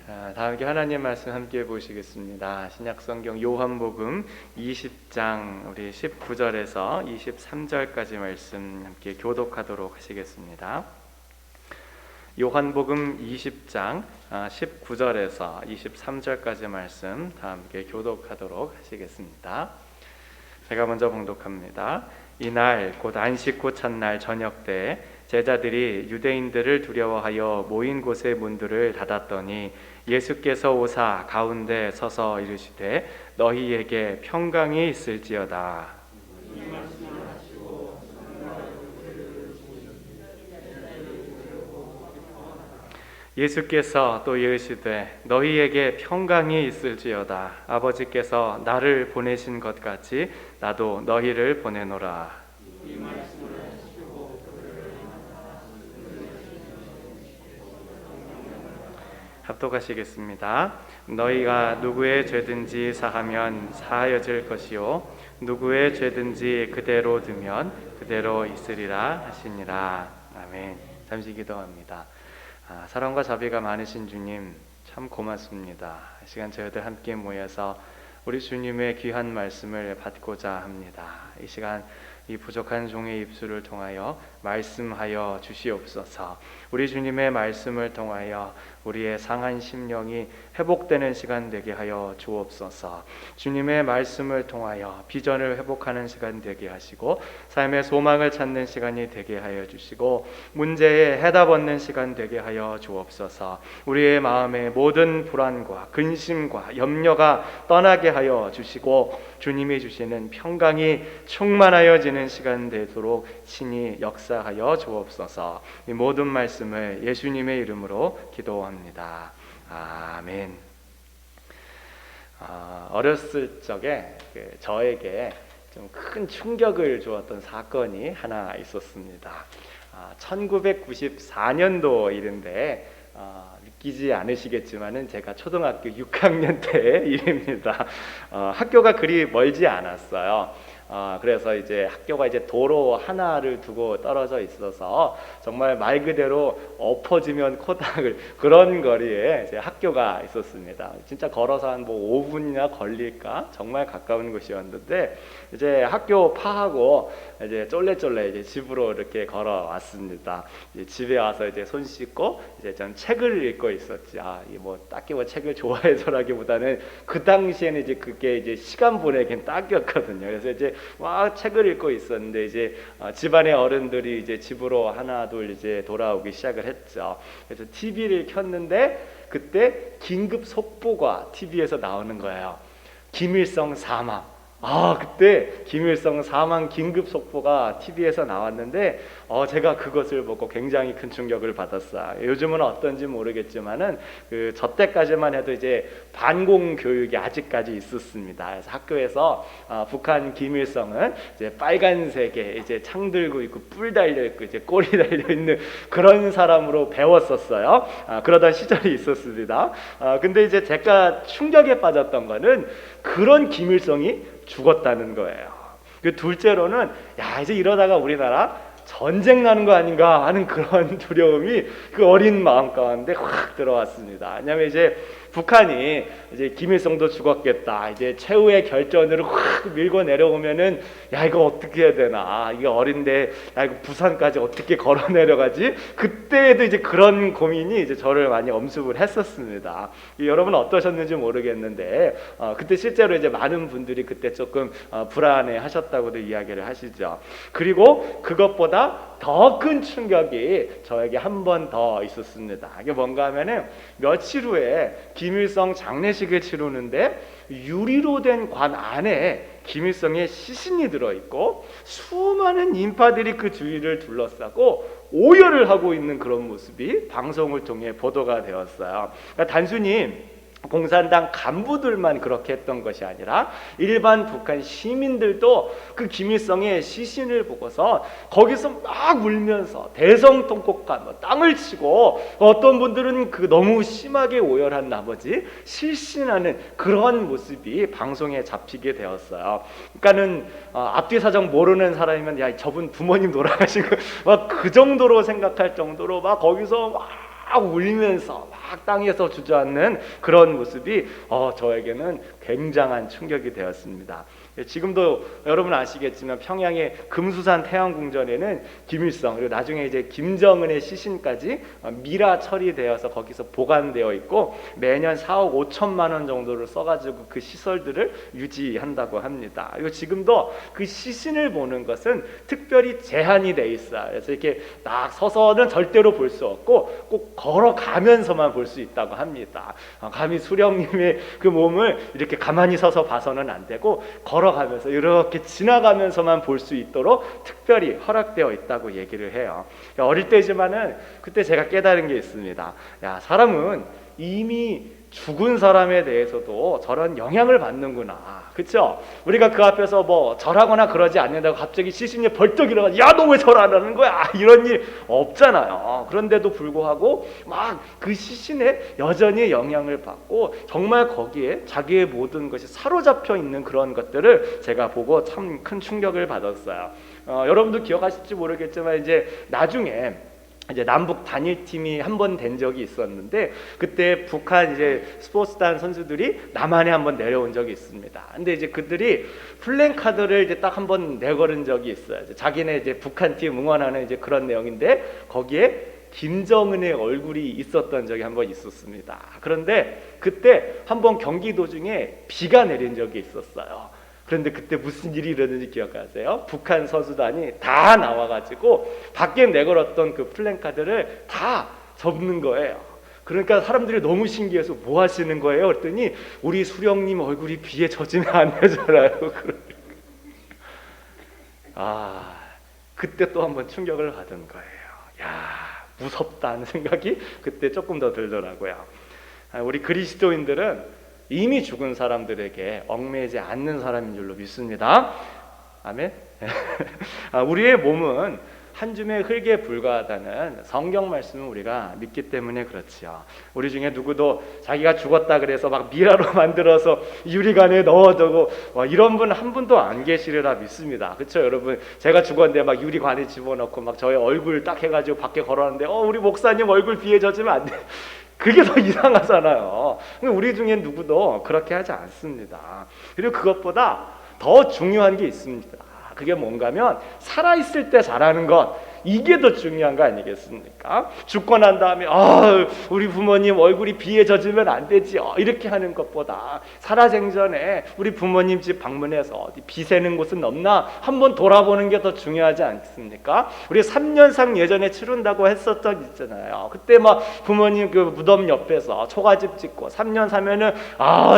다 함께 하나님 말씀 함께 보시겠습니다. 신약성경 요한복음 20장 우리 19절에서 23절까지 말씀 함께 교독하도록 하시겠습니다. 요한복음 20장 19절에서 23절까지 말씀 다 함께 교독하도록 하시겠습니다. 제가 먼저 봉독합니다. 이날 곧 안식 후 첫날 저녁 때 제자들이 유대인들을 두려워하여 모인 곳의 문들을 닫았더니 예수께서 오사 가운데 서서 이르시되 너희에게 평강이 있을지어다. 예수께서 또 이르시되 너희에게 평강이 있을지어다. 아버지께서 나를 보내신 것 같이 나도 너희를 보내노라. 합독하시겠습니다. 너희가 누구의 죄든지 사하면 사하여질 것이요 누구의 죄든지 그대로 두면 그대로 있으리라 하시니라. 아멘. 잠시 기도합니다. 사랑과 자비가 많으신 주님 참 고맙습니다. 이 시간 저희들 함께 모여서 우리 주님의 귀한 말씀을 받고자 합니다. 이 시간 이 부족한 종의 입술을 통하여 말씀하여 주시옵소서. 우리 주님의 말씀을 통하여 우리의 상한 심령이 회복되는 시간 되게 하여 주옵소서. 주님의 말씀을 통하여 비전을 회복하는 시간 되게 하시고 삶의 소망을 찾는 시간이 되게 하여 주시고 문제에 해답 얻는 시간 되게 하여 주옵소서. 우리의 마음의 모든 불안과 근심과 염려가 떠나게 하여 주시고 주님이 주시는 평강이 충만하여지는 시간 되도록 친히 역사하여 주옵소서. 이 모든 말씀을 예수님의 이름으로 기도합니다. 아멘. 어렸을 적에 저에게 좀 큰 충격을 주었던 사건이 하나 있었습니다. 1994년도 일인데 믿기지 않으시겠지만은 제가 초등학교 6학년 때 일입니다. 학교가 그리 멀지 않았어요. 그래서 이제 학교가 이제 도로 하나를 두고 떨어져 있어서 정말 말 그대로 엎어지면 코닥을 그런 거리에 이제 학교가 있었습니다. 진짜 걸어서 한 뭐 5분이나 걸릴까 정말 가까운 곳이었는데 이제 학교 파하고 이제 쫄래쫄래 이제 집으로 이렇게 걸어왔습니다. 이제 집에 와서 이제 손 씻고 이제 전 책을 읽고 있었지. 뭐 딱히 뭐 책을 좋아해서라기보다는 그 당시에는 이제 그게 이제 시간 보내기엔 딱이었거든요. 그래서 이제 막 책을 읽고 있었는데 이제 집안의 어른들이 이제 집으로 하나 둘 이제 돌아오기 시작을 했죠. 그래서 TV를 켰는데 그때 긴급 속보가 TV에서 나오는 거예요. 김일성 사망. 그때 김일성 사망 긴급 속보가 TV에서 나왔는데 제가 그것을 보고 굉장히 큰 충격을 받았어요. 요즘은 어떤지 모르겠지만은 저 때까지만 해도 이제 반공 교육이 아직까지 있었습니다. 그래서 학교에서 북한 김일성은 이제 빨간색에 이제 창 들고 있고 뿔 달려 있고 이제 꼬리 달려 있는 그런 사람으로 배웠었어요. 그러던 시절이 있었습니다. 근데 이제 제가 충격에 빠졌던 거는 그런 김일성이 죽었다는 거예요. 둘째로는 이제 이러다가 우리나라 전쟁 나는 거 아닌가 하는 그런 두려움이 그 어린 마음 가운데 확 들어왔습니다. 왜냐하면 이제 북한이 이제 김일성도 죽었겠다. 이제 최후의 결전으로 확 밀고 내려오면은 이거 어떻게 해야 되나? 이게 어린데 이거 부산까지 어떻게 걸어 내려가지? 그때에도 이제 그런 고민이 이제 저를 많이 엄습을 했었습니다. 여러분 어떠셨는지 모르겠는데 그때 실제로 이제 많은 분들이 그때 조금 불안해 하셨다고도 이야기를 하시죠. 그리고 그것보다 더 큰 충격이 저에게 한 번 더 있었습니다. 이게 뭔가 하면은 며칠 후에 김일성 장례식을 치르는데 유리로 된 관 안에 김일성의 시신이 들어있고 수많은 인파들이 그 주위를 둘러싸고 오열을 하고 있는 그런 모습이 방송을 통해 보도가 되었어요. 그러니까 단순히 공산당 간부들만 그렇게 했던 것이 아니라 일반 북한 시민들도 그 김일성의 시신을 보고서 거기서 막 울면서 대성통곡한 땅을 치고 어떤 분들은 그 너무 심하게 오열한 나머지 실신하는 그런 모습이 방송에 잡히게 되었어요. 그러니까는 앞뒤 사정 모르는 사람이면 저분 부모님 돌아가신 거 막 그 정도로 생각할 정도로 막 거기서 막 막 울면서 막 땅에서 주저앉는 그런 모습이 저에게는 굉장한 충격이 되었습니다. 지금도 여러분 아시겠지만 평양의 금수산 태양궁전에는 김일성 그리고 나중에 이제 김정은의 시신까지 미라 처리되어서 거기서 보관되어 있고 매년 4억 5천만 원 정도를 써가지고 그 시설들을 유지한다고 합니다. 그리고 지금도 그 시신을 보는 것은 특별히 제한이 돼 있어요. 그래서 이렇게 딱 서서는 절대로 볼 수 없고 꼭 걸어가면서만 볼 수 있다고 합니다. 감히 수령님의 그 몸을 이렇게 가만히 서서 봐서는 안 되고 걸어가면서 이렇게 지나가면서만 볼 수 있도록 특별히 허락되어 있다고 얘기를 해요. 어릴 때지만은 그때 제가 깨달은 게 있습니다. 야, 사람은 이미 죽은 사람에 대해서도 저런 영향을 받는구나. 그렇죠? 우리가 그 앞에서 뭐 절하거나 그러지 않는다고 갑자기 시신이 벌떡 일어나서 야, 너 왜 절 안 하는 거야? 이런 일 없잖아요. 그런데도 불구하고 막 그 시신에 여전히 영향을 받고 정말 거기에 자기의 모든 것이 사로잡혀 있는 그런 것들을 제가 보고 참 큰 충격을 받았어요. 여러분도 기억하실지 모르겠지만 이제 나중에 이제 남북 단일팀이 한 번 된 적이 있었는데 그때 북한 이제 스포츠단 선수들이 남한에 한번 내려온 적이 있습니다. 근데 이제 그들이 플랜카드를 이제 딱 한 번 내걸은 적이 있어요. 자기네 이제 북한 팀 응원하는 이제 그런 내용인데 거기에 김정은의 얼굴이 있었던 적이 한 번 있었습니다. 그런데 그때 한번 경기 도중에 비가 내린 적이 있었어요. 그런데 그때 무슨 일이 일어났는지 기억하세요? 북한 선수단이 다 나와가지고 밖에 내걸었던 그 플랜카드를 다 접는 거예요. 그러니까 사람들이 너무 신기해서 뭐 하시는 거예요? 그랬더니 우리 수령님 얼굴이 비에 젖으면 안 되잖아요. 그때 또 한번 충격을 받은 거예요. 야, 무섭다는 생각이 그때 조금 더 들더라고요. 우리 그리스도인들은 이미 죽은 사람들에게 얽매이지 않는 사람인 줄로 믿습니다. 아멘. 우리의 몸은 한 줌의 흙에 불과하다는 성경 말씀을 우리가 믿기 때문에 그렇지요. 우리 중에 누구도 자기가 죽었다 그래서 막 미라로 만들어서 유리관에 넣어두고 이런 분 한 분도 안 계시리라 믿습니다. 그렇죠, 여러분? 제가 죽었는데 막 유리관에 집어넣고 막 저의 얼굴 딱 해가지고 밖에 걸어놨는데 우리 목사님 얼굴 비에 젖으면 안 돼. 그게 더 이상하잖아요. 우리 중에 누구도 그렇게 하지 않습니다. 그리고 그것보다 더 중요한 게 있습니다. 그게 뭔가면 살아있을 때 잘하는 것, 이게 더 중요한 거 아니겠습니까? 죽고 난 다음에 우리 부모님 얼굴이 비에 젖으면 안 되지 이렇게 하는 것보다 살아생전에 우리 부모님 집 방문해서 어디 비 새는 곳은 없나 한번 돌아보는 게 더 중요하지 않습니까? 우리 3년상 예전에 치른다고 했었던 적 있잖아요. 그때 막 부모님 그 무덤 옆에서 초가집 짓고 3년 사면은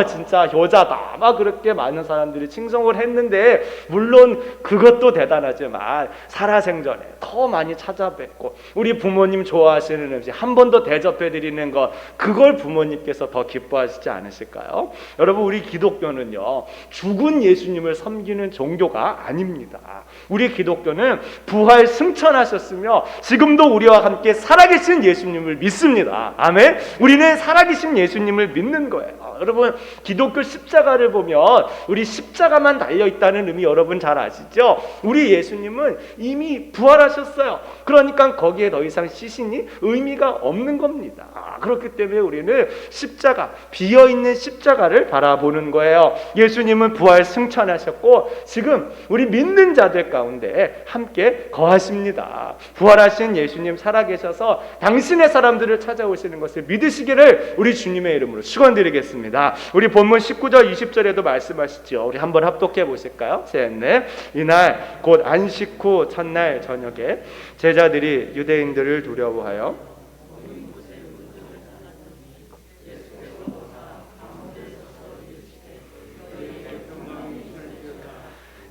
진짜 효자다 막 그렇게 많은 사람들이 칭송을 했는데, 물론 그것도 대단하지만 살아생전에 더 많이 찾아뵙고 우리 부모님 좋아하시는 음식 한 번 더 대접해 드리는 것, 그걸 부모님께서 더 기뻐하시지 않으실까요? 여러분, 우리 기독교는요 죽은 예수님을 섬기는 종교가 아닙니다. 우리 기독교는 부활 승천하셨으며 지금도 우리와 함께 살아계신 예수님을 믿습니다. 아멘. 우리는 살아계신 예수님을 믿는 거예요. 여러분, 기독교 십자가를 보면 우리 십자가만 달려있다는 의미 여러분 잘 아시죠? 우리 예수님은 이미 부활하셨어요. 그러니까 거기에 더 이상 시신이 의미가 없는 겁니다. 그렇기 때문에 우리는 십자가, 비어있는 십자가를 바라보는 거예요. 예수님은 부활 승천하셨고 지금 우리 믿는 자들 가운데 함께 거하십니다. 부활하신 예수님 살아계셔서 당신의 사람들을 찾아오시는 것을 믿으시기를 우리 주님의 이름으로 축원드리겠습니다. 우리 본문 19절 20절에도 말씀하시죠. 우리 한번 합독해 보실까요? 셋, 넷. 이날 곧 안식 후 첫날 저녁에 제자들이 유대인들을 두려워하여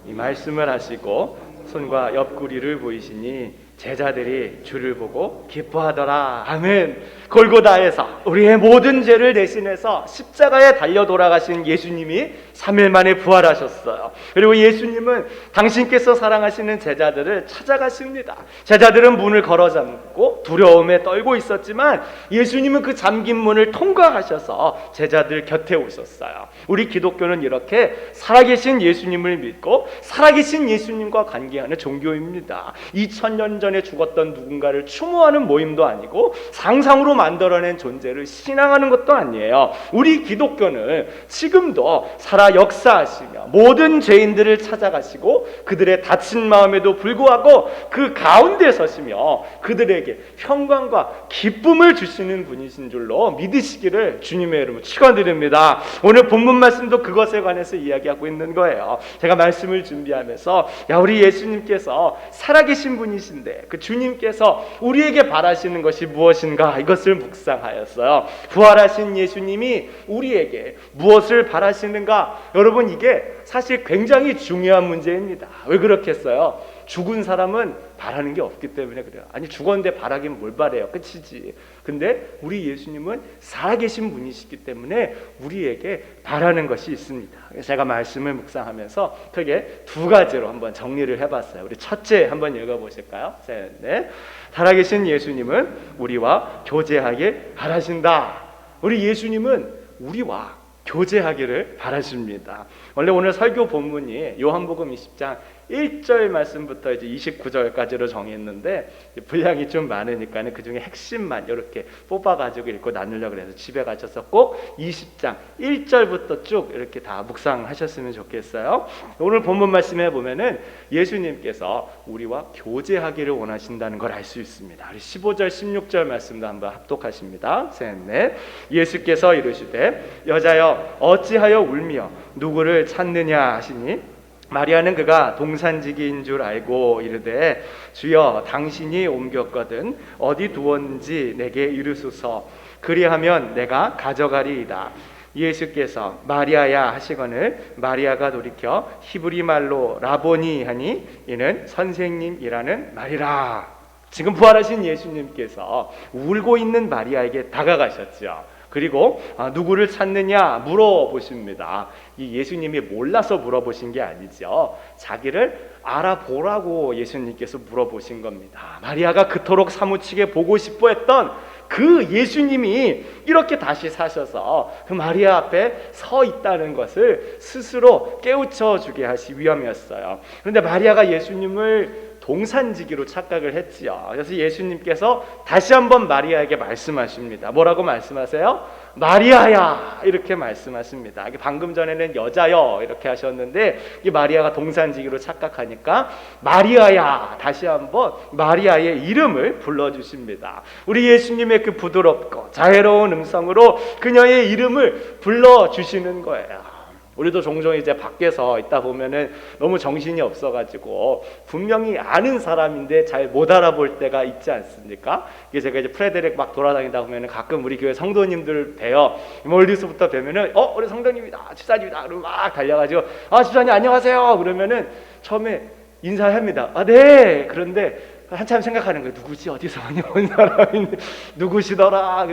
이 말씀을 하시고 손과 옆구리를 보이시니 제자들이 주를 보고 기뻐하더라. 아멘. 골고다에서 우리의 모든 죄를 대신해서 십자가에 달려 돌아가신 예수님이 3일 만에 부활하셨어요. 그리고 예수님은 당신께서 사랑하시는 제자들을 찾아가십니다. 제자들은 문을 걸어 잠그고 두려움에 떨고 있었지만 예수님은 그 잠긴 문을 통과하셔서 제자들 곁에 오셨어요. 우리 기독교는 이렇게 살아계신 예수님을 믿고 살아계신 예수님과 관계하는 종교입니다. 2000년 전에 죽었던 누군가를 추모하는 모임도 아니고 상상으로 만들어낸 존재를 신앙하는 것도 아니에요. 우리 기독교는 지금도 살아 역사하시며 모든 죄인들을 찾아가시고 그들의 다친 마음에도 불구하고 그 가운데 서시며 그들에게 평강과 기쁨을 주시는 분이신 줄로 믿으시기를 주님의 이름으로 축원드립니다. 오늘 본문 말씀도 그것에 관해서 이야기하고 있는 거예요. 제가 말씀을 준비하면서 우리 예수님께서 살아계신 분이신데 그 주님께서 우리에게 바라시는 것이 무엇인가 이것을 묵상하였어요. 부활하신 예수님이 우리에게 무엇을 바라시는가? 여러분, 이게 사실 굉장히 중요한 문제입니다. 왜 그렇겠어요? 죽은 사람은 바라는 게 없기 때문에 그래요. 아니, 죽었는데 바라긴 뭘 바래요? 끝이지. 근데 우리 예수님은 살아계신 분이시기 때문에 우리에게 바라는 것이 있습니다. 제가 말씀을 묵상하면서 크게 두 가지로 한번 정리를 해봤어요. 우리 첫째 한번 읽어보실까요? 네. 살아계신 예수님은 우리와 교제하길 바라신다. 우리 예수님은 우리와 교제하기를 바라십니다. 원래 오늘 설교 본문이 요한복음 20장 1절 말씀부터 이제 29절까지로 정했는데 분량이 좀 많으니까 그 중에 핵심만 이렇게 뽑아가지고 읽고 나누려고 해서 집에 가셔서 꼭 20장 1절부터 쭉 이렇게 다 묵상하셨으면 좋겠어요. 오늘 본문 말씀에 보면은 예수님께서 우리와 교제하기를 원하신다는 걸 알 수 있습니다. 15절 16절 말씀도 한번 합독하십니다. 셋, 넷. 예수께서 이르시되 여자여 어찌하여 울며 누구를 찾느냐 하시니 마리아는 그가 동산지기인 줄 알고 이르되 주여 당신이 옮겼거든 어디 두었는지 내게 이르소서 그리하면 내가 가져가리이다. 예수께서 마리아야 하시거늘 마리아가 돌이켜 히브리 말로 라보니 하니 이는 선생님이라는 말이라. 지금 부활하신 예수님께서 울고 있는 마리아에게 다가가셨죠. 그리고 누구를 찾느냐 물어보십니다. 이 예수님이 몰라서 물어보신 게 아니죠. 자기를 알아보라고 예수님께서 물어보신 겁니다. 마리아가 그토록 사무치게 보고 싶어 했던 그 예수님이 이렇게 다시 사셔서 그 마리아 앞에 서 있다는 것을 스스로 깨우쳐 주게 하시 위함이었어요. 그런데 마리아가 예수님을 동산지기로 착각을 했지요. 그래서 예수님께서 다시 한번 마리아에게 말씀하십니다. 뭐라고 말씀하세요? 마리아야 이렇게 말씀하십니다. 방금 전에는 여자여 이렇게 하셨는데 이 마리아가 동산지기로 착각하니까 마리아야 다시 한번 마리아의 이름을 불러주십니다. 우리 예수님의 그 부드럽고 자애로운 음성으로 그녀의 이름을 불러주시는 거예요. 우리도 종종 이제 밖에서 있다 보면은 너무 정신이 없어가지고 분명히 아는 사람인데 잘 못 알아볼 때가 있지 않습니까? 이게 제가 이제 프레데릭 막 돌아다니다 보면은 가끔 우리 교회 성도님들 뵈요. 멀리서부터 뵈면은 우리 성도님이다, 집사님이다, 그러면 막 달려가지고 집사님 안녕하세요. 그러면은 처음에 인사합니다. 네. 그런데 한참 생각하는 거예요. 누구지? 어디서 온 사람인데 누구시더라?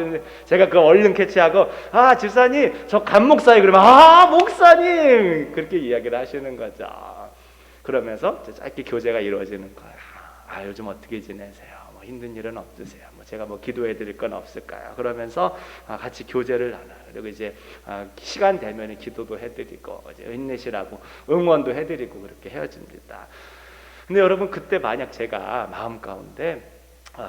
제가 그 얼른 캐치하고 집사님 저 간목사예요. 그러면 목사님 그렇게 이야기를 하시는 거죠. 그러면서 짧게 교제가 이루어지는 거예요. 요즘 어떻게 지내세요? 뭐 힘든 일은 없으세요? 제가 기도해 드릴 건 없을까요? 그러면서 같이 교제를 나눠요. 그리고 이제 시간 되면 기도도 해드리고 이제 힘내시라고 응원도 해드리고 그렇게 헤어집니다. 근데 여러분 그때 만약 제가 마음 가운데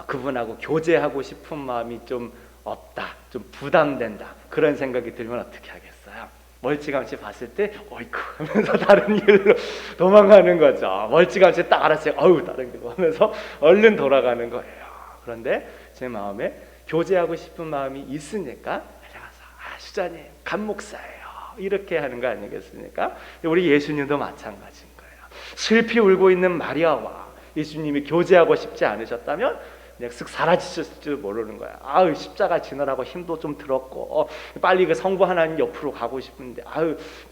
그분하고 교제하고 싶은 마음이 좀 없다, 좀 부담된다 그런 생각이 들면 어떻게 하겠어요? 멀찌감치 봤을 때 어이쿠 하면서 다른 길로 도망가는 거죠. 멀찌감치 딱 알았어요. 다른 길로 하면서 얼른 돌아가는 거예요. 그런데 제 마음에 교제하고 싶은 마음이 있으니까 가서 수자님 간목사예요 이렇게 하는 거 아니겠습니까? 우리 예수님도 마찬가지입니다. 슬피 울고 있는 마리아와 예수님이 교제하고 싶지 않으셨다면 그냥 쓱 사라지셨을지도 모르는 거야. 십자가 지느라고 힘도 좀 들었고 빨리 그 성부 하나님 옆으로 가고 싶은데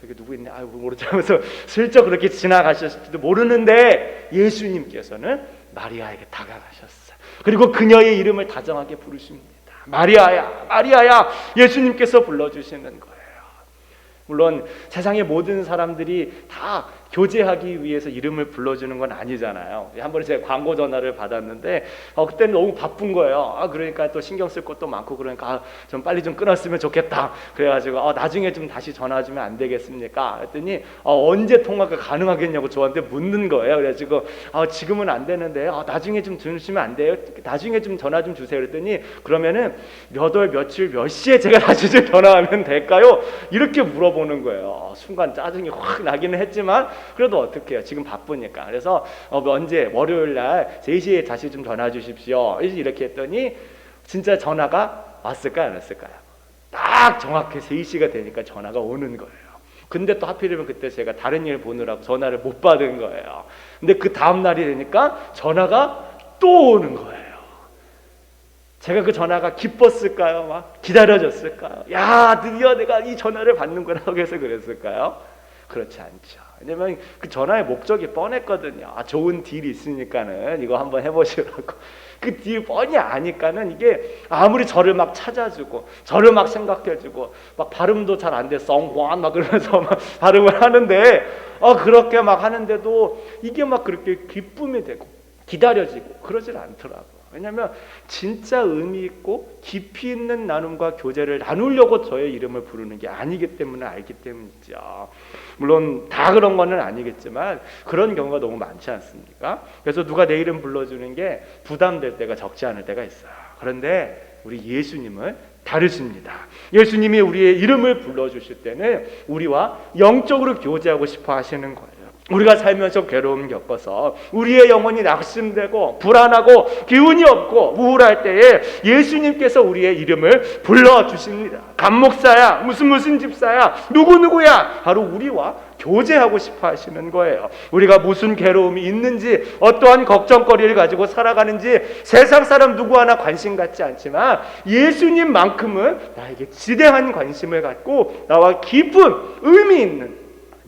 여기 누구 있네 모르지 하면서 슬쩍 그렇게 지나가셨을지도 모르는데 예수님께서는 마리아에게 다가가셨어요. 그리고 그녀의 이름을 다정하게 부르십니다. 마리아야 마리아야 예수님께서 불러주시는 거예요. 물론 세상의 모든 사람들이 다 교제하기 위해서 이름을 불러주는 건 아니잖아요. 한 번에 제가 광고 전화를 받았는데 그때는 너무 바쁜 거예요. 그러니까 또 신경 쓸 것도 많고 그러니까 좀 빨리 좀 끊었으면 좋겠다. 그래가지고 나중에 좀 다시 전화 주면 안 되겠습니까? 그랬더니 언제 통화가 가능하겠냐고 저한테 묻는 거예요. 그래가지고 지금은 안 되는데 나중에 좀 주시면 안 돼요? 나중에 좀 전화 좀 주세요. 그랬더니 그러면은 몇 월 며칠 몇 시에 제가 다시 좀 전화하면 될까요? 이렇게 물어보는 거예요. 순간 짜증이 확 나기는 했지만 그래도 어떡해요. 지금 바쁘니까. 그래서 언제 월요일 날 3시에 다시 좀 전화 주십시오. 이렇게 했더니 진짜 전화가 왔을까요? 안 왔을까요? 딱 정확히 3시가 되니까 전화가 오는 거예요. 근데 또 하필이면 그때 제가 다른 일 보느라고 전화를 못 받은 거예요. 근데 그 다음 날이 되니까 전화가 또 오는 거예요. 제가 그 전화가 기뻤을까요? 막 기다려졌을까요? 야, 드디어 내가 이 전화를 받는구나 해서 그랬을까요? 그렇지 않죠. 왜냐면 그 전화의 목적이 뻔했거든요. 좋은 딜이 있으니까는 이거 한번 해보시라고. 그 딜 뻔히 아니까는 이게 아무리 저를 막 찾아주고 저를 막 생각해주고 막 발음도 잘 안 돼 썽환 막 그러면서 막 발음을 하는데 그렇게 막 하는데도 이게 막 그렇게 기쁨이 되고 기다려지고 그러질 않더라고요. 왜냐하면 진짜 의미 있고 깊이 있는 나눔과 교제를 나누려고 저의 이름을 부르는 게 아니기 때문에 알기 때문이죠. 물론 다 그런 거는 아니겠지만 그런 경우가 너무 많지 않습니까? 그래서 누가 내 이름 불러주는 게 부담될 때가 적지 않을 때가 있어요. 그런데 우리 예수님은 다르십니다. 예수님이 우리의 이름을 불러주실 때는 우리와 영적으로 교제하고 싶어 하시는 거예요. 우리가 살면서 괴로움 겪어서 우리의 영혼이 낙심되고 불안하고 기운이 없고 우울할 때에 예수님께서 우리의 이름을 불러주십니다. 간목사야, 무슨 집사야, 누구야, 바로 우리와 교제하고 싶어 하시는 거예요. 우리가 무슨 괴로움이 있는지 어떠한 걱정거리를 가지고 살아가는지 세상 사람 누구 하나 관심 갖지 않지만 예수님만큼은 나에게 지대한 관심을 갖고 나와 깊은 의미 있는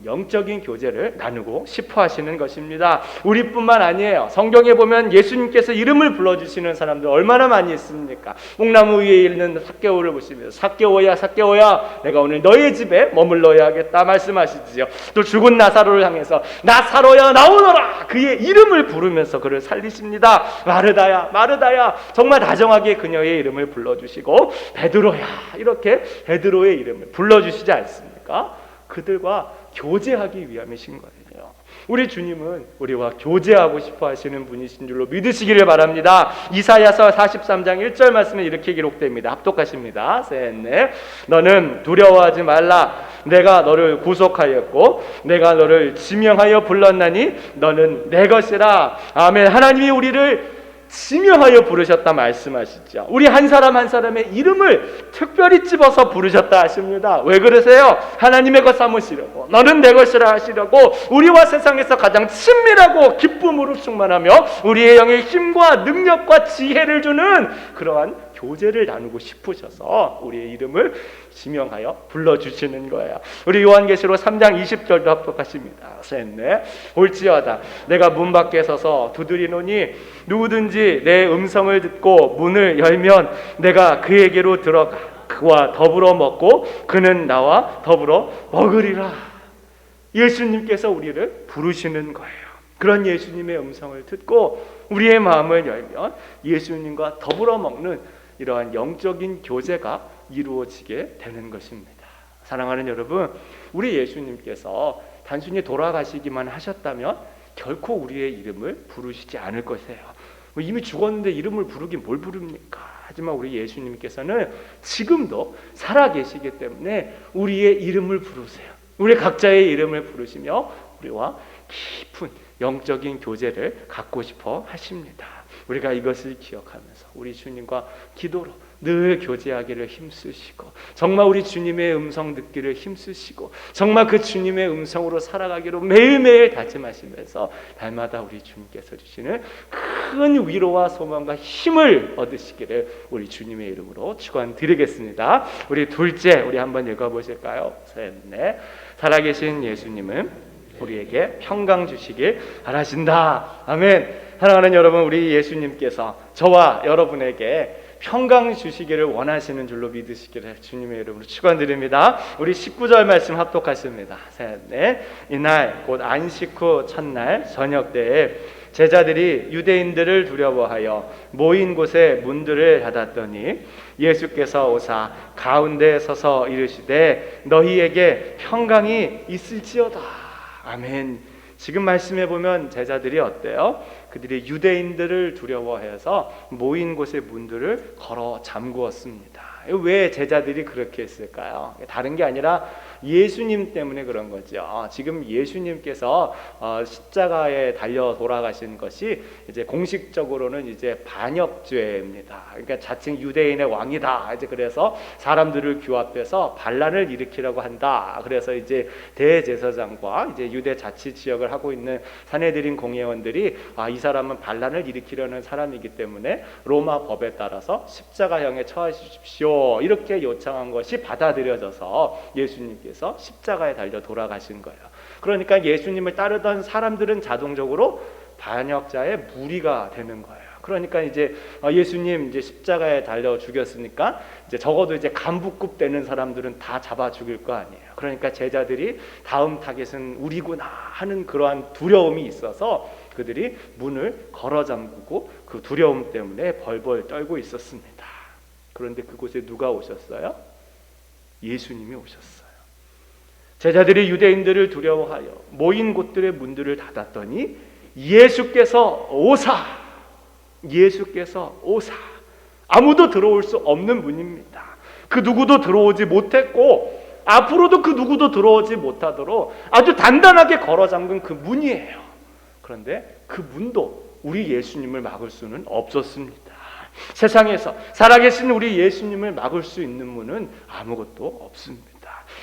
영적인 교제를 나누고 싶어 하시는 것입니다. 우리뿐만 아니에요. 성경에 보면 예수님께서 이름을 불러주시는 사람들 얼마나 많이 있습니까? 뽕나무 위에 있는 삭개오를 보시면서 삭개오야 내가 오늘 너의 집에 머물러야겠다 말씀하시지요. 또 죽은 나사로를 향해서 나사로야 나오너라 그의 이름을 부르면서 그를 살리십니다. 마르다야 정말 다정하게 그녀의 이름을 불러주시고 베드로야 이렇게 베드로의 이름을 불러주시지 않습니까? 그들과 교제하기 위함이신 거예요. 우리 주님은 우리와 교제하고 싶어 하시는 분이신 줄로 믿으시기를 바랍니다. 이사야서 43장 1절 말씀에 이렇게 기록됩니다. 합독하십니다. 셋넷. 너는 두려워하지 말라. 내가 너를 구속하였고 내가 너를 지명하여 불렀나니 너는 내 것이라. 아멘. 하나님이 우리를 지명하여 부르셨다 말씀하시죠. 우리 한 사람 한 사람의 이름을 특별히 집어서 부르셨다 하십니다. 왜 그러세요? 하나님의 것 삼으시려고, 너는 내 것이라 하시려고, 우리와 세상에서 가장 친밀하고 기쁨으로 충만하며 우리의 영의 힘과 능력과 지혜를 주는 그러한 교제를 나누고 싶으셔서 우리의 이름을 지명하여 불러주시는 거예요. 우리 요한계시록 3장 20절도 합독하십니다. 셋넷. 올지어다 내가 문 밖에 서서 두드리노니 누구든지 내 음성을 듣고 문을 열면 내가 그에게로 들어가 그와 더불어 먹고 그는 나와 더불어 먹으리라. 예수님께서 우리를 부르시는 거예요. 그런 예수님의 음성을 듣고 우리의 마음을 열면 예수님과 더불어 먹는 이러한 영적인 교제가 이루어지게 되는 것입니다. 사랑하는 여러분, 우리 예수님께서 단순히 돌아가시기만 하셨다면 결코 우리의 이름을 부르시지 않을 것이에요. 이미 죽었는데 이름을 부르긴 뭘 부릅니까? 하지만 우리 예수님께서는 지금도 살아계시기 때문에 우리의 이름을 부르세요. 우리 각자의 이름을 부르시며 우리와 깊은 영적인 교제를 갖고 싶어 하십니다. 우리가 이것을 기억하면서 우리 주님과 기도로 늘 교제하기를 힘쓰시고 정말 우리 주님의 음성 듣기를 힘쓰시고 정말 그 주님의 음성으로 살아가기로 매일매일 다짐하시면서 날마다 우리 주님께서 주시는 큰 위로와 소망과 힘을 얻으시기를 우리 주님의 이름으로 축원드리겠습니다. 우리 둘째 우리 한번 읽어보실까요? 셋넷. 살아계신 예수님은 우리에게 평강 주시길 바라신다. 아멘. 사랑하는 여러분, 우리 예수님께서 저와 여러분에게 평강 주시기를 원하시는 줄로 믿으시기를 주님의 이름으로 축원드립니다. 우리 19절 말씀 합독하십니다. 셋, 넷. 이날 곧 안식 후 첫날 저녁 때에 제자들이 유대인들을 두려워하여 모인 곳에 문들을 닫았더니 예수께서 오사 가운데 서서 이르시되 너희에게 평강이 있을지어다. 아멘. 지금 말씀해 보면 제자들이 어때요? 그들이 유대인들을 두려워해서 모인 곳의 문들을 걸어 잠그었습니다. 왜 제자들이 그렇게 했을까요? 다른 게 아니라 예수님 때문에 그런 거죠. 지금 예수님께서 십자가에 달려 돌아가신 것이 이제 공식적으로는 이제 반역죄입니다. 그러니까 자칭 유대인의 왕이다. 이제 그래서 사람들을 규합해서 반란을 일으키려고 한다. 그래서 이제 대제사장과 이제 유대 자치 지역을 하고 있는 산헤드린 공회원들이 이 사람은 반란을 일으키려는 사람이기 때문에 로마 법에 따라서 십자가형에 처하십시오. 이렇게 요청한 것이 받아들여져서 예수님께서 십자가에 달려 돌아가신 거예요. 그러니까 예수님을 따르던 사람들은 자동적으로 반역자의 무리가 되는 거예요. 그러니까 이제 예수님 이제 십자가에 달려 죽였으니까 이제 적어도 이제 간부급 되는 사람들은 다 잡아 죽일 거 아니에요. 그러니까 제자들이 다음 타겟은 우리구나 하는 그러한 두려움이 있어서 그들이 문을 걸어 잠그고 그 두려움 때문에 벌벌 떨고 있었습니다. 그런데 그곳에 누가 오셨어요? 예수님이 오셨어요. 제자들이 유대인들을 두려워하여 모인 곳들의 문들을 닫았더니 예수께서 오사, 예수께서 오사. 아무도 들어올 수 없는 문입니다. 그 누구도 들어오지 못했고 앞으로도 그 누구도 들어오지 못하도록 아주 단단하게 걸어 잠근 그 문이에요. 그런데 그 문도 우리 예수님을 막을 수는 없었습니다. 세상에서 살아계신 우리 예수님을 막을 수 있는 문은 아무것도 없습니다.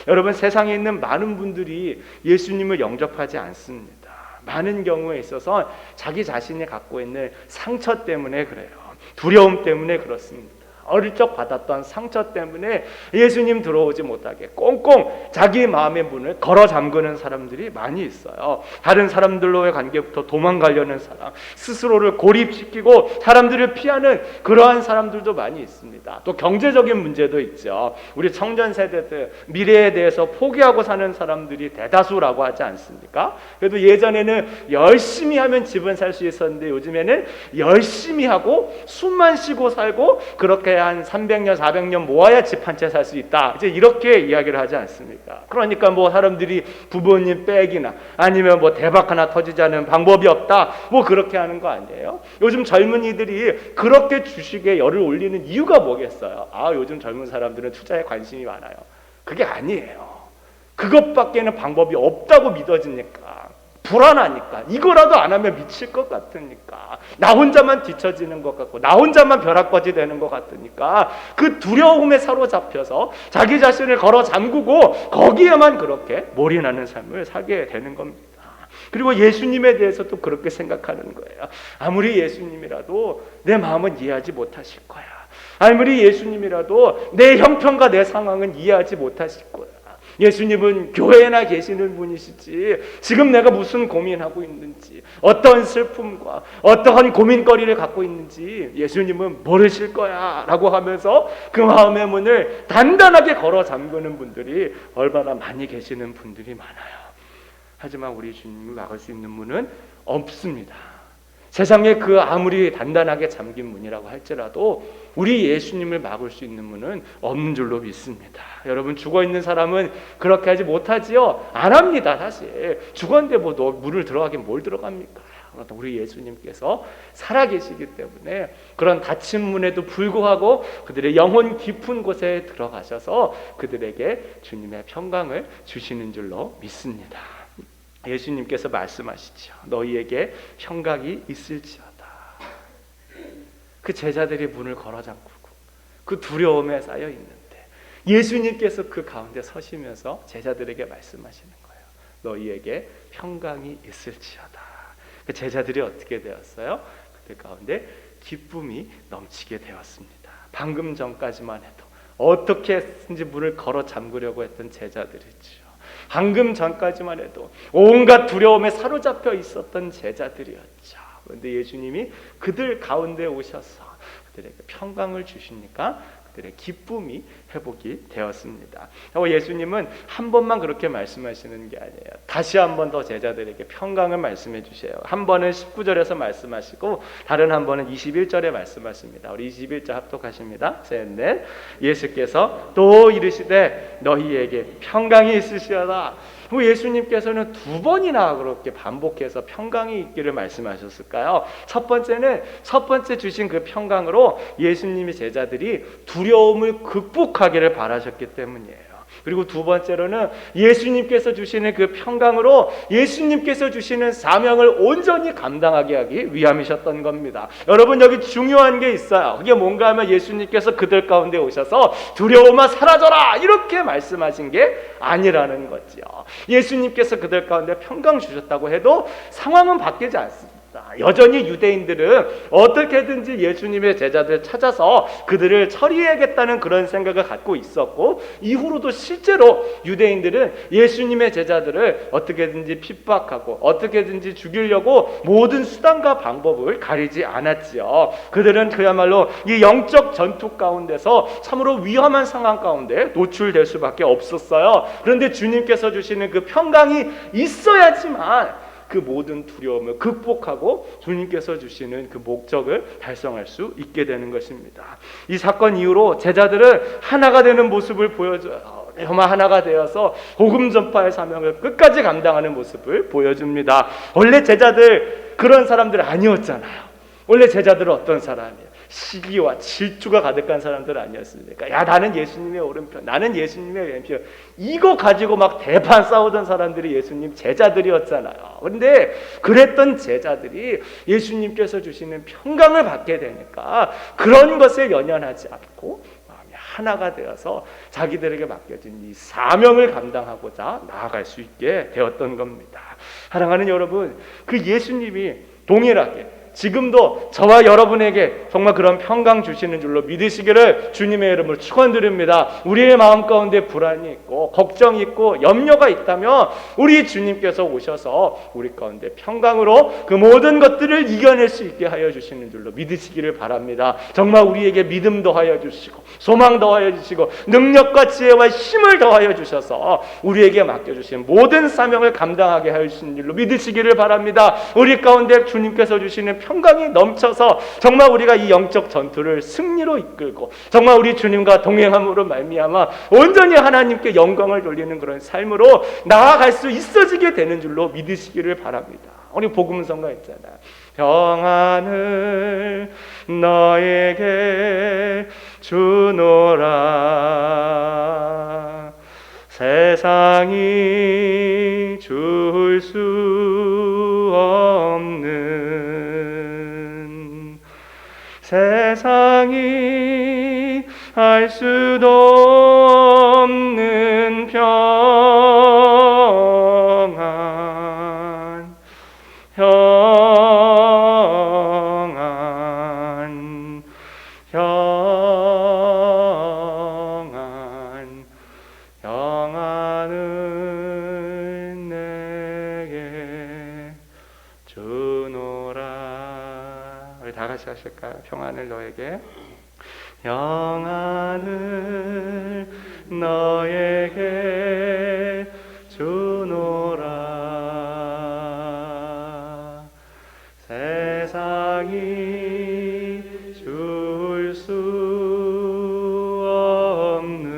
여러분, 세상에 있는 많은 분들이 예수님을 영접하지 않습니다. 많은 경우에 있어서 자기 자신이 갖고 있는 상처 때문에 그래요. 두려움 때문에 그렇습니다. 어릴 적 받았던 상처 때문에 예수님 들어오지 못하게 꽁꽁 자기 마음의 문을 걸어 잠그는 사람들이 많이 있어요. 다른 사람들로의 관계부터 도망가려는 사람, 스스로를 고립시키고 사람들을 피하는 그러한 사람들도 많이 있습니다. 또 경제적인 문제도 있죠. 우리 청년 세대들 미래에 대해서 포기하고 사는 사람들이 대다수라고 하지 않습니까? 그래도 예전에는 열심히 하면 집은 살 수 있었는데 요즘에는 열심히 하고 숨만 쉬고 살고 그렇게 한 300년, 400년 모아야 집 한 채 살 수 있다. 이제 이렇게 이야기를 하지 않습니까? 그러니까 뭐 사람들이 부모님 빽이나 아니면 뭐 대박 하나 터지자는 방법이 없다. 뭐 그렇게 하는 거 아니에요? 요즘 젊은이들이 그렇게 주식에 열을 올리는 이유가 뭐겠어요? 요즘 젊은 사람들은 투자에 관심이 많아요. 그게 아니에요. 그것밖에는 방법이 없다고 믿어지니까. 불안하니까, 이거라도 안 하면 미칠 것 같으니까, 나 혼자만 뒤처지는 것 같고 나 혼자만 벼락거지 되는 것 같으니까 그 두려움에 사로잡혀서 자기 자신을 걸어 잠그고 거기에만 그렇게 몰인하는 삶을 살게 되는 겁니다. 그리고 예수님에 대해서도 그렇게 생각하는 거예요. 아무리 예수님이라도 내 마음은 이해하지 못하실 거야. 아무리 예수님이라도 내 형편과 내 상황은 이해하지 못하실 거야. 예수님은 교회에나 계시는 분이시지 지금 내가 무슨 고민하고 있는지, 어떤 슬픔과 어떠한 고민거리를 갖고 있는지 예수님은 모르실 거야 라고 하면서 그 마음의 문을 단단하게 걸어 잠그는 분들이 얼마나 많이 계시는 분들이 많아요. 하지만 우리 주님이 막을 수 있는 문은 없습니다. 세상에 그 아무리 단단하게 잠긴 문이라고 할지라도 우리 예수님을 막을 수 있는 문은 없는 줄로 믿습니다. 여러분, 죽어있는 사람은 그렇게 하지 못하지요? 안 합니다. 사실 죽었는데 뭐 너 문을 들어가긴 뭘 들어갑니까? 그러나 우리 예수님께서 살아계시기 때문에 그런 닫힌 문에도 불구하고 그들의 영혼 깊은 곳에 들어가셔서 그들에게 주님의 평강을 주시는 줄로 믿습니다. 예수님께서 말씀하시죠. 너희에게 평강이 있을지어다. 그 제자들이 문을 걸어 잠그고 그 두려움에 쌓여 있는데 예수님께서 그 가운데 서시면서 제자들에게 말씀하시는 거예요. 너희에게 평강이 있을지어다. 그 제자들이 어떻게 되었어요? 그들 가운데 기쁨이 넘치게 되었습니다. 방금 전까지만 해도 어떻게 했든지 문을 걸어 잠그려고 했던 제자들이죠. 방금 전까지만 해도 온갖 두려움에 사로잡혀 있었던 제자들이었죠. 그런데 예수님이 그들 가운데 오셔서 그들에게 평강을 주시니까 그들의 기쁨이 회복이 되었습니다. 예수님은 한 번만 그렇게 말씀하시는 게 아니에요. 다시 한 번 더 제자들에게 평강을 말씀해 주세요. 한 번은 19절에서 말씀하시고 다른 한 번은 21절에 말씀하십니다. 우리 21절 합독하십니다. 셋, 넷. 예수께서 또 이르시되 너희에게 평강이 있으시어다. 예수님께서는 두 번이나 그렇게 반복해서 평강이 있기를 말씀하셨을까요? 첫 번째 주신 그 평강으로 예수님의 제자들이 두려움을 극복하기를 바라셨기 때문이에요. 그리고 두 번째로는 예수님께서 주시는 그 평강으로 예수님께서 주시는 사명을 온전히 감당하게 하기 위함이셨던 겁니다. 여러분, 여기 중요한 게 있어요. 그게 뭔가 하면 예수님께서 그들 가운데 오셔서 두려움아 사라져라 이렇게 말씀하신 게 아니라는 거죠. 예수님께서 그들 가운데 평강 주셨다고 해도 상황은 바뀌지 않습니다. 여전히 유대인들은 어떻게든지 예수님의 제자들을 찾아서 그들을 처리해야겠다는 그런 생각을 갖고 있었고, 이후로도 실제로 유대인들은 예수님의 제자들을 어떻게든지 핍박하고 어떻게든지 죽이려고 모든 수단과 방법을 가리지 않았지요. 그들은 그야말로 이 영적 전투 가운데서 참으로 위험한 상황 가운데 노출될 수밖에 없었어요. 그런데 주님께서 주시는 그 평강이 있어야지만 그 모든 두려움을 극복하고 주님께서 주시는 그 목적을 달성할 수 있게 되는 것입니다. 이 사건 이후로 제자들은 하나가 되는 모습을 보여줘요. 정말 하나가 되어서 복음 전파의 사명을 끝까지 감당하는 모습을 보여줍니다. 원래 제자들 그런 사람들 아니었잖아요. 원래 제자들은 어떤 사람이에요? 시기와 질투가 가득한 사람들 아니었습니까? 야, 나는 예수님의 오른편, 나는 예수님의 왼편, 이거 가지고 막 대판 싸우던 사람들이 예수님 제자들이었잖아요. 그런데 그랬던 제자들이 예수님께서 주시는 평강을 받게 되니까 그런 것에 연연하지 않고 마음이 하나가 되어서 자기들에게 맡겨진 이 사명을 감당하고자 나아갈 수 있게 되었던 겁니다. 사랑하는 여러분, 그 예수님이 동일하게 지금도 저와 여러분에게 정말 그런 평강 주시는 줄로 믿으시기를 주님의 이름으로 축원드립니다. 우리의 마음 가운데 불안이 있고 걱정이 있고 염려가 있다면 우리 주님께서 오셔서 우리 가운데 평강으로 그 모든 것들을 이겨낼 수 있게 하여 주시는 줄로 믿으시기를 바랍니다. 정말 우리에게 믿음 더하여 주시고 소망 더하여 주시고 능력과 지혜와 힘을 더하여 주셔서 우리에게 맡겨주신 모든 사명을 감당하게 하여 주시는 줄로 믿으시기를 바랍니다. 우리 가운데 주님께서 주시는 평강이 넘쳐서 정말 우리가 이 영적 전투를 승리로 이끌고 정말 우리 주님과 동행함으로 말미암아 온전히 하나님께 영광을 돌리는 그런 삶으로 나아갈 수 있어지게 되는 줄로 믿으시기를 바랍니다. 우리 복음성가 있잖아요. 평안을 너에게 주노라 세상이 줄 수 없는 세상이 알 수도 없는 평안 평안 평안 평안은 내게 주노라. 우리 다 같이 하실까요? 평안을 너에게 평안을 너에게 주노라 세상이 줄 수 없는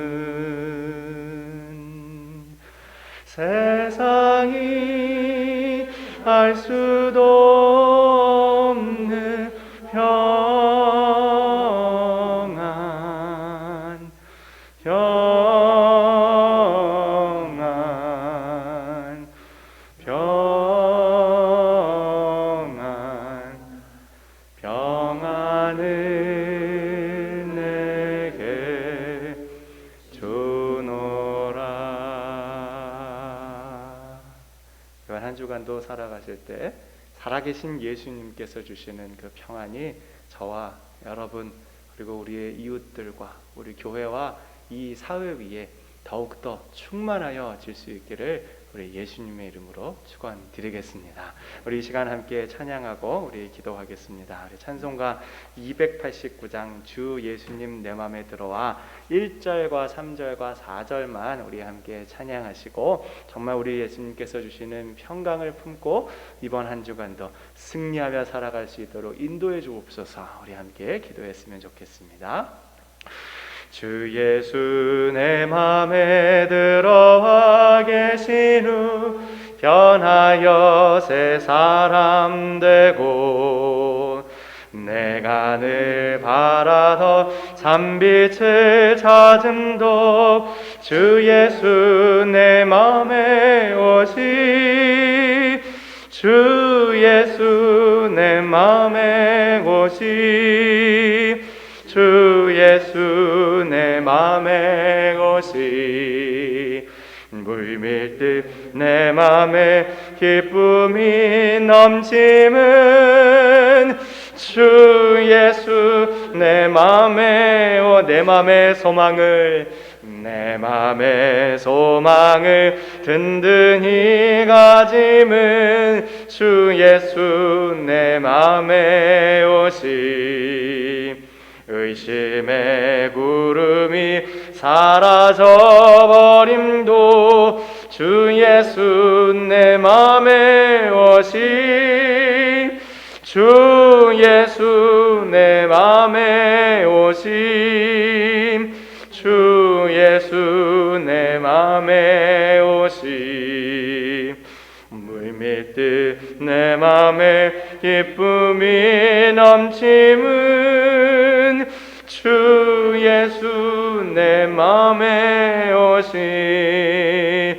세상이 알 수도 없는 평안 평안 평안 평안을 내게 주노라. 이번 한 주간도 살아가실 때 살아계신 예수님께서 주시는 그 평안이 저와 여러분 그리고 우리의 이웃들과 우리 교회와 이 사회 위에 더욱더 충만하여 질 수 있기를 우리 예수님의 이름으로 축원드리겠습니다. 우리 이 시간 함께 찬양하고 우리 기도하겠습니다. 우리 찬송가 289장 주 예수님 내 맘에 들어와 1절과 3절과 4절만 우리 함께 찬양하시고 정말 우리 예수님께서 주시는 평강을 품고 이번 한 주간도 승리하며 살아갈 수 있도록 인도해 주옵소서. 우리 함께 기도했으면 좋겠습니다. 주 예수 내 맘에 들어와 계신 후 변하여 새 사람 되고 내가 늘 바라던 참빛을 찾음도 주 예수 내 맘에 오시 주 예수 내 맘에 오시 주 예수 내 맘에 오시 물밀듯 내 맘에 기쁨이 넘침은 주 예수 내 맘에 내 맘의 소망을 든든히 가짐은 주 예수 내 맘에 오시 의심의 구름이 사라져버림도 주 예수 내 맘에 오시 주 예수 내 맘에 오시 주 예수 내 맘에 오시 물밀듯 내 맘에 기쁨이 넘침은 주 예수 내 맘에 오시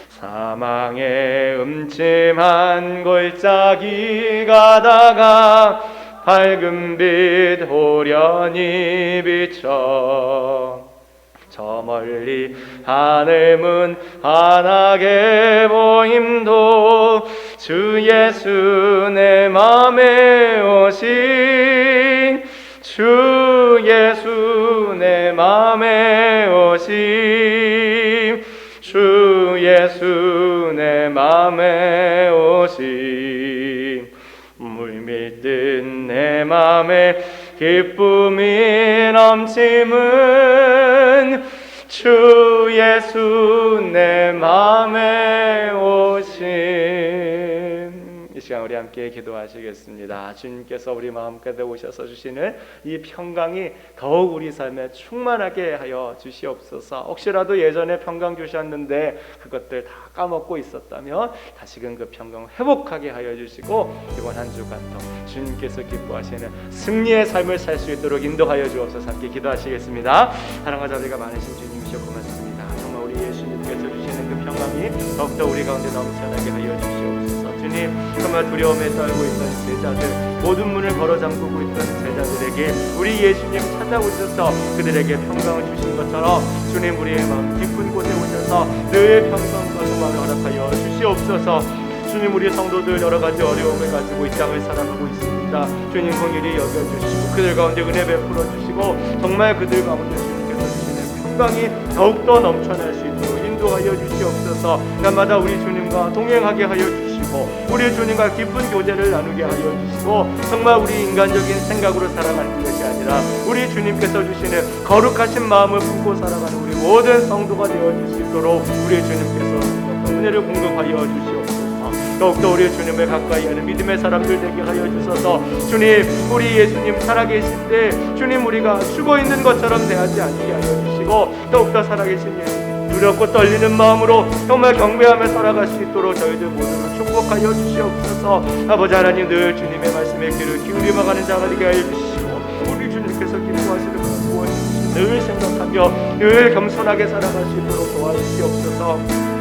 사망의 음침한 골짜기 가다가 밝은 빛 호련히 비쳐 저 멀리 하늘 문 환하게 보임도 주 예수 내 맘에 오시 주 예수 내 맘에 오시 주 예수 내 맘에 오시 물밀듯 내 맘에 기쁨이 넘침은 주 예수 내 맘에 오심. 이 시간 우리 함께 기도하시겠습니다. 주님께서 우리 마음가운데 오셔서 주시는 이 평강이 더욱 우리 삶에 충만하게 하여 주시옵소서. 혹시라도 예전에 평강 주셨는데 그것들 다 까먹고 있었다면 다시금 그 평강 회복하게 하여 주시고 이번 한 주간도 주님께서 기뻐하시는 승리의 삶을 살 수 있도록 인도하여 주옵소서. 함께 기도하시겠습니다. 사랑과 자비가 많으신 주님이시여 고맙습니다. 정말 우리 예수님께서 주시는 그 평강이 더욱더 우리 가운데 넘쳐나게 하여 주시옵소서. 주님, 정말 두려움에 떨고 있던 제자들, 모든 문을 걸어 잠그고 있던 제자들에게 우리 예수님 찾아오셔서 그들에게 평강을 주신 것처럼 주님 우리의 마음 깊은 곳에 오셔서 늘 평강과 소망을 허락하여 주시옵소서. 주님, 우리 성도들 여러 가지 어려움을 가지고 이 땅을 살아가고 있습니다. 주님 공일이 여겨주시고 그들 가운데 은혜 베풀어 주시고 정말 그들 가운데 주님께서 주시는 평강이 더욱더 넘쳐날 수 있도록 인도하여 주시옵소서. 날마다 우리 주님과 동행하게 하여 주시고 우리 주님과 깊은 교제를 나누게 하여 주시고 정말 우리 인간적인 생각으로 살아가는 것이 아니라 우리 주님께서 주시는 거룩하신 마음을 품고 살아가는 우리 모든 성도가 되어질 수 있도록 우리 주님께서 은혜를 공급하여 주시옵소서. 더욱더 우리 주님을 가까이 하는 믿음의 사람들 되게 하여 주셔서 주님, 우리 예수님 살아계실 때 주님 우리가 죽어있는 것처럼 대하지 않게 하여 주시고 더욱더 살아계신 예수님 두렵고 떨리는 마음으로 정말 경배하며 살아갈 수 있도록 저희들 모두를 축복하여 주시옵소서. 아버지 하나님, 늘 주님의 말씀에 귀를 기울이며 가는 자가 되게 하여 주시고 우리 주님께서 기뻐하시는 것을 늘 생각하며 늘 겸손하게 살아갈 수 있도록 도와주시옵소서.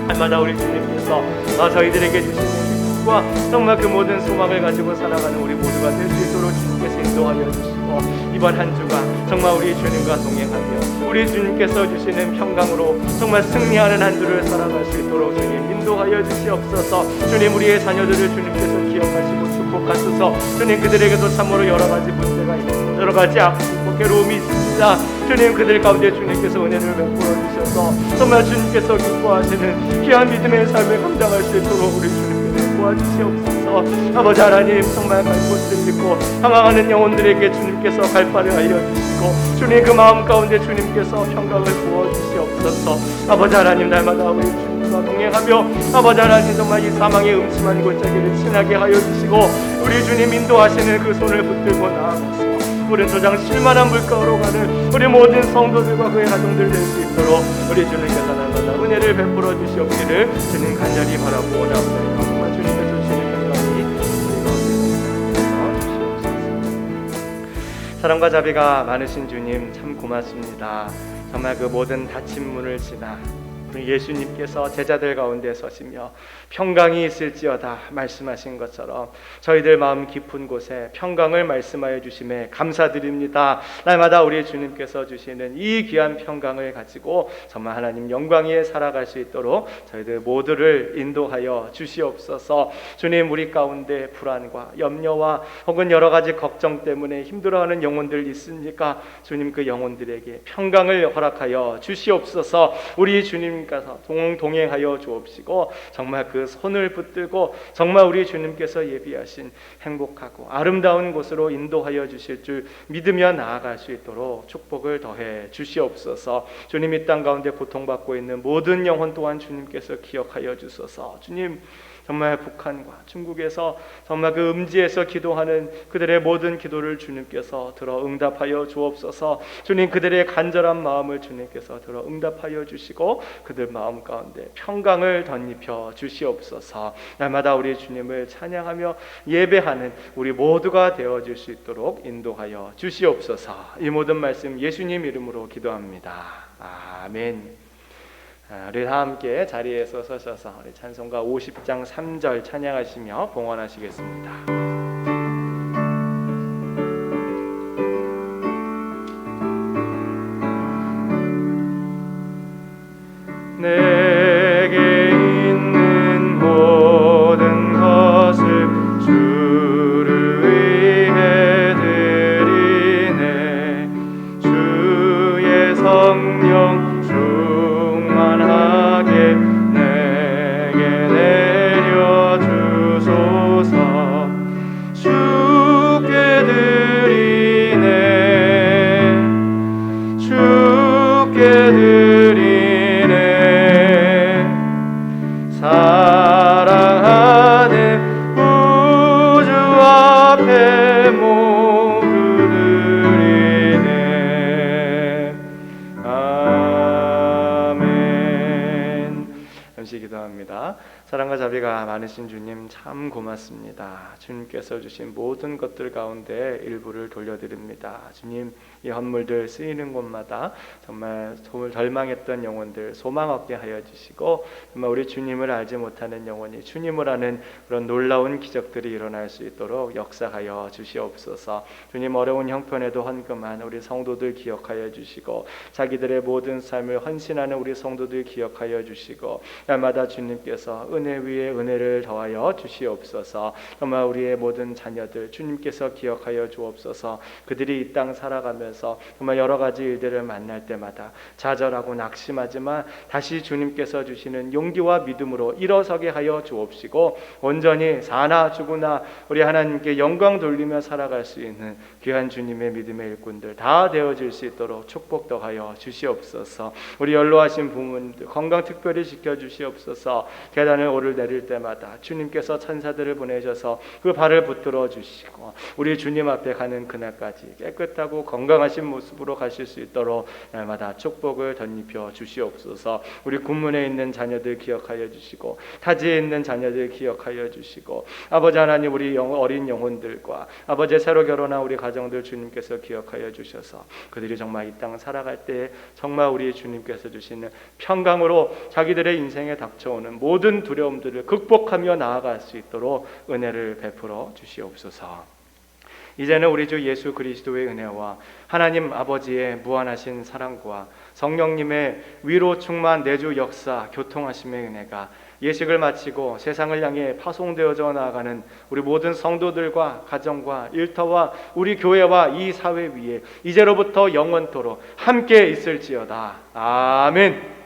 날마다 우리 주님께서 저희들에게 주시는 기쁨과 정말 그 모든 소망을 가지고 살아가는 우리 모두가 될 수 있도록 주님께서 인도하여 주시고 이번 한 주간 정말 우리 주님과 동행하며 우리 주님께서 주시는 평강으로 정말 승리하는 한 주를 살아갈 수 있도록 주님 인도하여 주시옵소서. 주님, 우리의 자녀들을 주님께서 기억하시고 축복하소서. 주님, 그들에게도 참으로 여러 가지 문제가 있습니다. 여러 가지 아픔과 괴로움이 있습니다. 주님, 그들 가운데 주님께서 은혜를 베풀어 주셔서 정말 주님께서 기뻐하시는 귀한 믿음의 삶을 감당할 수 있도록 우리 주님께서 도와주시옵소서. 아버지 하나님, 정말 갈 곳을 잃고 방황하는 영혼들에게 주님께서 갈 바를 알려주시고 주님, 그 마음 가운데 주님께서 평강을 부어주시옵소서. 아버지 하나님, 날마다 우리 주님과 동행하며 아버지 하나님, 정말 이 사망의 음침한 골짜기를 지나게 하여 주시고 우리 주님 인도하시는 그 손을 붙들고 나아가서 우리 조장 실만한 물가로 가는 우리 모든 성도들과 그의 가정들 될 수 있도록 우리 주님께서 날마다 은혜를 베풀어 주시옵기를 주님 간절히 바라고 원하옵나이다. 정말 주님께서 주시는 평강이 우리 가운데 주시옵소서. 사랑과 자비가 많으신 주님, 참 고맙습니다. 정말 그 모든 닫힌 문을 지나 우리 예수님께서 제자들 가운데 서시며 평강이 있을지어다 말씀하신 것처럼 저희들 마음 깊은 곳에 평강을 말씀하여 주심에 감사드립니다. 날마다 우리 주님께서 주시는 이 귀한 평강을 가지고 정말 하나님 영광 위에 살아갈 수 있도록 저희들 모두를 인도하여 주시옵소서. 주님, 우리 가운데 불안과 염려와 혹은 여러 가지 걱정 때문에 힘들어하는 영혼들 있습니까? 주님, 그 영혼들에게 평강을 허락하여 주시옵소서. 우리 주님 가서 동행하여 주옵시고 정말 그 손을 붙들고 정말 우리 주님께서 예비하신 행복하고 아름다운 곳으로 인도하여 주실 줄 믿으며 나아갈 수 있도록 축복을 더해 주시옵소서. 주님, 이 땅 가운데 고통받고 있는 모든 영혼 또한 주님께서 기억하여 주소서. 주님, 정말 북한과 중국에서 정말 그 음지에서 기도하는 그들의 모든 기도를 주님께서 들어 응답하여 주옵소서. 주님, 그들의 간절한 마음을 주님께서 들어 응답하여 주시고 그들 마음 가운데 평강을 덧입혀 주시옵소서. 날마다 우리 주님을 찬양하며 예배하는 우리 모두가 되어질 수 있도록 인도하여 주시옵소서. 이 모든 말씀 예수님 이름으로 기도합니다. 아멘. 우리 다 함께 자리에서 서셔서 우리 찬송가 50장 3절 찬양하시며 봉헌하시겠습니다. 내게 있는 모든 것을 주를 위해 드리네. 주의 성령 충만하게 내게 내려주소서. 주께 드리네. 주께 드리네. 사랑하는 우주 앞에 모두 드리네. 아멘. 잠시 기도합니다. 사랑과 자비가 많으신 주님, 참 고맙습니다. 주님께서 주신 모든 것들 가운데 일부를 돌려드립니다. 주님, 이 헌물들 쓰이는 곳마다 정말 절망했던 영혼들 소망 얻게 하여 주시고 정말 우리 주님을 알지 못하는 영혼이 주님을 아는 그런 놀라운 기적들이 일어날 수 있도록 역사하여 주시옵소서. 주님, 어려운 형편에도 헌금한 우리 성도들 기억하여 주시고 자기들의 모든 삶을 헌신하는 우리 성도들 기억하여 주시고 날마다 주님께서 은혜 위에 은혜를 더하여 주시옵소서. 정말 우리의 모든 자녀들 주님께서 기억하여 주옵소서. 그들이 이 땅 살아가면서 정말 여러 가지 일들을 만날 때마다 좌절하고 낙심하지만 다시 주님께서 주시는 용기와 믿음으로 일어서게 하여 주옵시고 온전히 사나 죽으나 우리 하나님께 영광 돌리며 살아갈 수 있는 귀한 주님의 믿음의 일꾼들 다 되어질 수 있도록 축복 더하여 주시옵소서. 우리 연로하신 부모님들 건강 특별히 지켜주시옵소서. 계단을 오르내릴 때마다 주님께서 천사들을 보내셔서 그 발을 붙들어 주시고 우리 주님 앞에 가는 그날까지 깨끗하고 건강하신 모습으로 가실 수 있도록 날마다 축복을 덧입혀 주시옵소서. 우리 군문에 있는 자녀들 기억하여 주시고 타지에 있는 자녀들 기억하여 주시고 아버지 하나님, 우리 어린 영혼들과 아버지 새로 결혼한 우리 가정들 주님께서 기억하여 주셔서 그들이 정말 이 땅 살아갈 때 정말 우리 주님께서 주시는 평강으로 자기들의 인생에 닥쳐오는 모든 두려움들을 극복하며 나아갈 수 있도록 은혜를 베풀어 주시옵소서. 이제는 우리 주 예수 그리스도의 은혜와 하나님 아버지의 무한하신 사랑과 성령님의 위로 충만 내주 역사 교통하심의 은혜가 예식을 마치고 세상을 향해 파송되어져 나아가는 우리 모든 성도들과 가정과 일터와 우리 교회와 이 사회 위에 이제로부터 영원토록 함께 있을지어다. 아멘.